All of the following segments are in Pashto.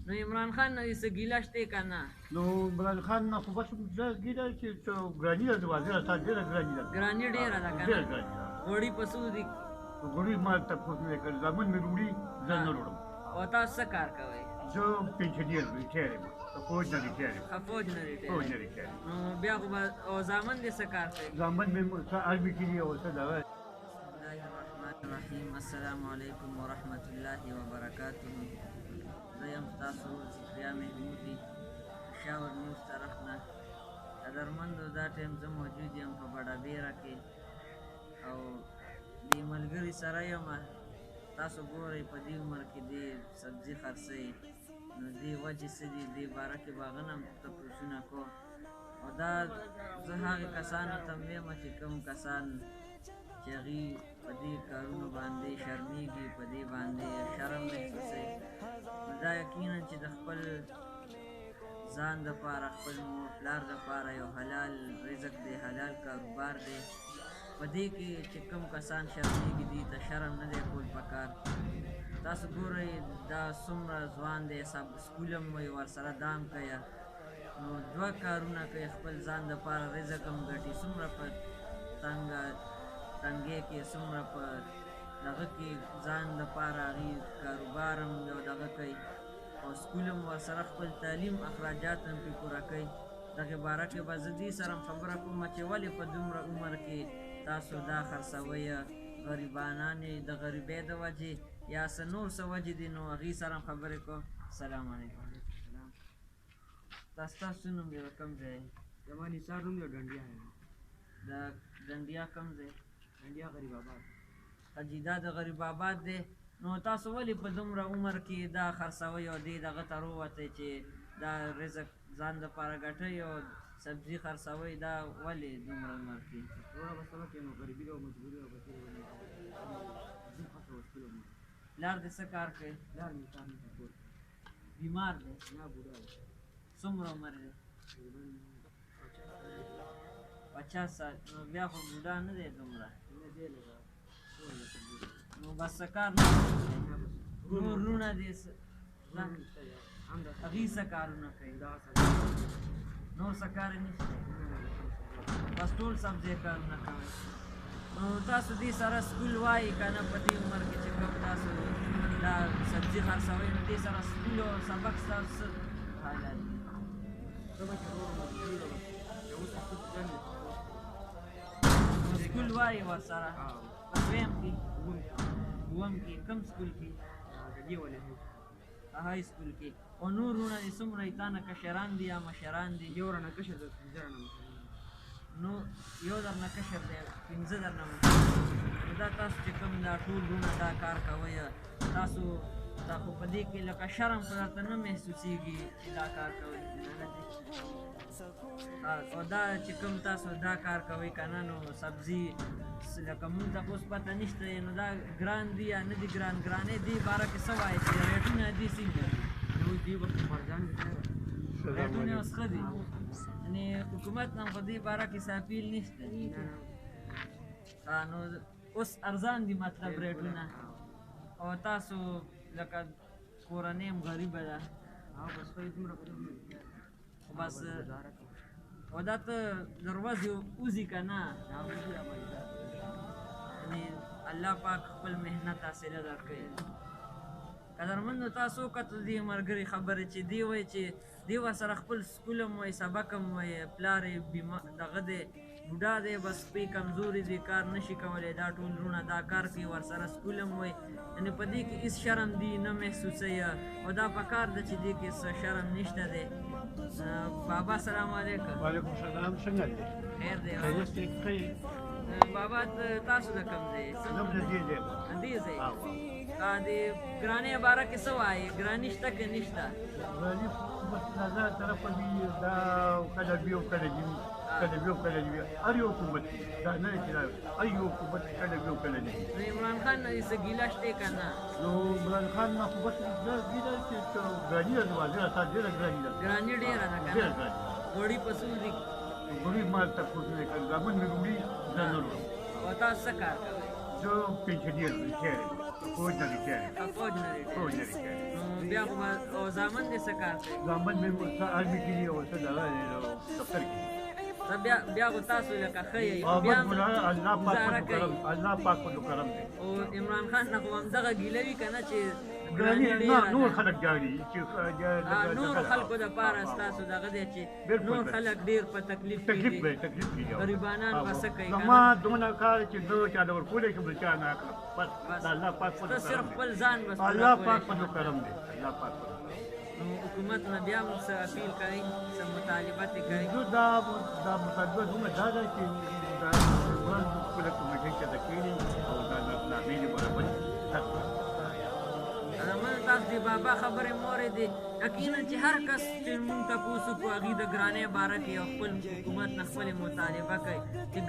نو عمران خان نه څه ګیله شته که نه؟ نو عمران خان نه خو بس دا ګیله چې ګراني ده د وزیر استاد ډېره ګراني ده. ګراني ډېره ده که ډېره نه؟ ګراني ده. غوړي په څو دي؟ غوړي ما تپوس نه کړی. زامن مې وړي زه نه وړم. او تاسو څه کار کوئ؟ زه پنشنیر ریټایر یم. فوج نه ریټایر یم. فوج نه ریټایر فوج نه ریټایر یم. نو بیا خو به او زامن دې څه کار کوي؟ زامن مې څه آرمي کې دي او څه دغه. بسم الله الرحمن الرحیم. السلام علیکم ورحمت الله وبرکاته. زه یم ستاسو ذکریا محمودي پېښور نیوز طرف نه. قدرمندو دا ټایم زه موجود یم په بډابیره کې او دې ملګري سره یم. تاسو ګورئ په دې عمر کې دې سبزي خرڅوي، نو دې وجې څه دي دې باره کې به هغه نه تپوسونه کوو. او دا زه هغې کسانو ته ویم چې کوم کسان چې هغوی په دې کارونو باندې شرمېږي، په دې باندې شرم محسوسوي، نو دا یقینا چې د خپل ځان دپاره، خپل مور پلار دپاره یو حلال رزق دی، حلال کاروبار دی. په دې کې چې کوم کسان شرمېږي دي ته شرم نه دی کول پکار. تاسو ګورئ دا څومره ځوان دی، سکول هم وایي ورسره دا هم کوي، نو دوه کارونه کوي، خپل ځان دپاره رزق هم ګټي، څومره په تنګۍ کې، څومره په دغه کې ځان دپاره هغوی کاروبار هم یو دغه کوي او سکول هم ورسره خپل تعلیم اخراجات هم پرې پوره کوي. دغې باره کې به زه دې سره هم خبره کوم چې ولې په دومره عمر کې تاسو دا خرڅوئ، غریبانانې د غریبۍ د وجې یا څه نور څه وجې دي، نو هغې سره هم خبرې کوو. السلام علیکم. دا ستاسو نوم دی؟ کوم ځای؟ زما نثار نوم دی. ډنډیا یم. د ډنډیا کوم ځای؟ ډنډیا غریب آباد. حاجي دا د غریب آباد دی. نو تاسو ولې په دومره عمر کې دا خرڅوئ او دې دغه ته راووتئ چې دا رزق ځان دپاره ګټئ او سبزي خرڅوئ؟ دا ولې دومره عمر کې؟ وروره به سبق یم، غریبي ده او مجبوري ده. پلار دې څه کار کوي؟ پلار مې کار نه کوي. بیمار دی؟ نه، بوډا دی. څومره عمر دی؟ 50 سال. نو بیا خو بوډا نه دی دومره. نه دی لږه. نو بس څه کار نه کوي؟ نور وروڼه دې هغوی څه کارونه کوي؟ نور څه کار یې نشته؟ بس ټول سبزۍ کارونه کوي. نو تاسو دې سره سکول وایي که نه؟ په دې عمر کې چې کوم تاسو دا سبزي خرڅوئ، نو دې سره سکول او سبق ستاسو څه حالات دي؟ سکول وایي ورسره؟ په دویم کې؟ دوم کې؟ کوم سکول کې؟ های سکول کې. او نور وروڼه دې څومره دي؟ تا نه کشران دي یا مشران دي؟ یو رانه کشر دی، 15 رانه مشر. نو یو درنه کشر دی، 15 درنه مشر. نو دا تاسو چې کوم دا ټول وروڼه دا کار کوئ، تاسو دا خو په دې کې لکه شرم خو درته نه محسوسېږي چې دا کار کوئ؟ او دا چې کوم تاسو دا کار کوئ که نه، نو سبزي لکه مونږ ته خو اوس پته نشته، نو دا ګران دي یا نه دي ګران؟ ګرانۍ دې باره کې څه وایي چې ریټونه دې څنګه دي؟ دې وخت مرجان دي، ریټونه اوس ښه دي؟ یعنې حکومت نه په دې باره کې څه اپیل نشته؟ نو اوس ارزان دي مطلب ریټونه، او تاسو لکه کورنۍ هم غریبه ده، بس خو یې دومره خو بس او دا ته د ورځې وځي که نه؟ یعنې الله پاک خپل محنت حاصله درکوي. قدرمندو تاسو وکتل دې ملګري خبرې چې دې وایي چې دې ورسره خپل سکول هم وایي، سبق هم وایي، پلار یې دغه دی، بوډا دی، بس پې کمزوري دی، کار نشي کولی. دا ټول وروڼه دا کار کوي، ورسره سکول هم وایي، یعنې په دې کې هېڅ شرم دي نه محسوسوي، او دا پکار ده چې دې کې څه شرم نشته دی. بابا سلام علیکم. وعلیکم السلام. څنګه دی؟ خیر دی. خیریت دی؟ ښه یې. بابا تاسو د کوم ځای؟ زه هم د دې ځای یم. دې ځای؟ د ګرانۍ باره کې څه وایي؟ ګراني شته که نشته؟ ګراني نظر طرفه وي، دا کله وي او کله نه وي، کله وي او کله نه وي. هر یو حکومت دا نه دی چې هر یو حکومت کله وي او کله نه وي. نو عمران خان نه څه ګیله شته که نه؟ نو عمران خان نه خو بس دا ګیله چې ګراني ده د وزیر استاد ډېره ګراني ده. ګراني ډېره ده که ډېره نه؟ ګراني. غوړي په څو دي؟ غوړي ما تپوس نه کړی. زامن مې وړي زه نه وړم. او تاسو څه کار کوئ؟ زه پنشنیر ریټایر یم. فوج نه ریټایر یم. فوج نه ریټایر. فوج نه ریټایر یم. بیا خو به او زامن دې څه کار کوي زامن مې آرمي کې دي او څه دغه دفتر کې دي. بیا خو تاسو لکه ښه یې او بیا بس مولا الله پاک ګزاره په کوي. کرم الله پاک په کرم دی. او عمران خان نه خو همدغه ګیله وي که نه چې ګراني ګراني نه ډېره نور ده. خلک جاړي چې نور خلکو دپاره ستاسو دغه دی چې بالکل، نور بالکل. خلک ډېر په تکلیف کې تکلیف دي به تکلیف دی غریبانان به څه کوي که زما نه؟ دونه کار چې زه چا ته ورکولی شم بل چا نه کړم بس بس. د الله پاک په ته صرف کرم دی. خپل ځان بس پوره الله کولی پاک شې. په کرم دی. الله پاک په نو حکومت نه بیا موږ څه اپیل کوئ څه مطالبه ترې کوئ زه دا مطالبه دومره دا ده چې دا ورځ خپله کمیټۍ ته د کښېني او دا نامې دې برابرې من تاسو د بابا خبرې مورې دي یقینا چې هر کس چې مونږ تپوس وکړو هغې د ګرانۍ باره کې او خپل حکومت نه خپلې مطالبه کوي چې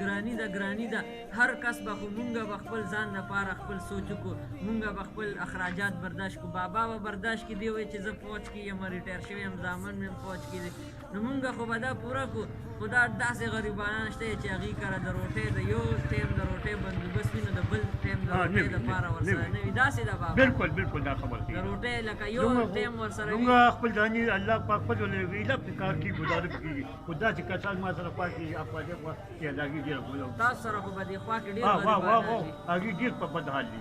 ګراني ده هر کس به خو مونږ به خپل ځان لپاره خپل سوچ وکړو مونږ به خپل اخراجات برداشت کړو بابا به برداشت کړي دی وایي چې زه فوج کې یم ریټایر شوی یم زامن مې هم فوج کې دي نو مونږ خو به دا پوره کړو خو دا داسې غریبانان شته چې هغې کره د روټۍ د یو ټیم د روټۍ بندوبست وي نو د بل ټیم د روټۍ دپاره ورسره نه وي داسې ده بابا بالکل دا خبر د روټۍ لکه یو ټیم ورسره وي زموږ خپل ځاني الله پاک په علم کار کې ګزاره کېږي خو داسې کسان ما سره خوا کې افغاني خوا چې هغې ډېره ګوله تاسو سره خو به دې خوا کې ډېر واه غریبانان دي هغې ډېر په بد حال دي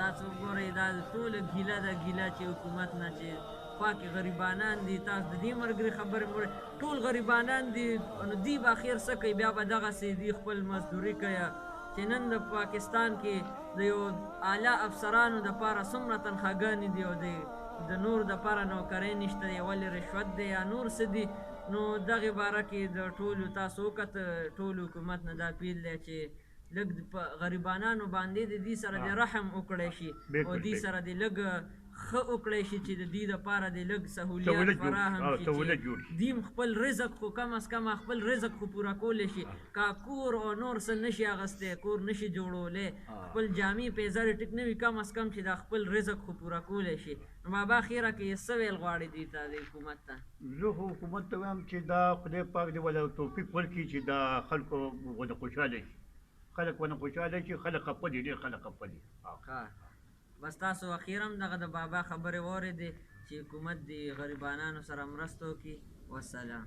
تاسو ګورئ دا ټوله ګیله ده ګیله چې حکومت نه چې خوا کې غریبانان دي تاسو د دې ملګري خبرې مورې ټول غریبانان دي نو دوی به اخر څه کوي بیا به دغسې دوی خپل مزدوري کوي چې نن د پاکستان کې د یو اعلی افسرانو دپاره څومره تنخواګانې دي او د نور دپاره نوکرۍ نشته دی ولې رشوت دی یا نور څه دي نو دغې باره کې د ټولو تاسو وکته ټول حکومت نه دا اپیل دی چې لږ په غریبانانو باندې د دې سره د رحم وکړی شي او دې سره د لږ ښه وکړی شي چې د دې دپاره د لږ سهولیات فراهم شي چې دیم خپل رزق خو کم از کم خپل رزق خو پوره کولی شي که کور او نور څه نشي اخیستی کور نشي جوړولی خپل جامې پیزارې ټیک نه وي کم از کم چې دا خپل رزق خو پوره کولی شي نو بابا خیره کې څه ویل غواړي دوی ته د حکومت ته زه خو حکومت ته وایم چې دا خدای پاک دې ولا توفیق ورکړي چې دا خلکو ونه خوشحاله شي خلک ونه خوشحاله شي خلک خفه دي ډېر خلک خفه دي بس تاسو اخیرا دغه د بابا خبرې واورېدې چې حکومت د غریبانانو سره مرسته وکړي والسلام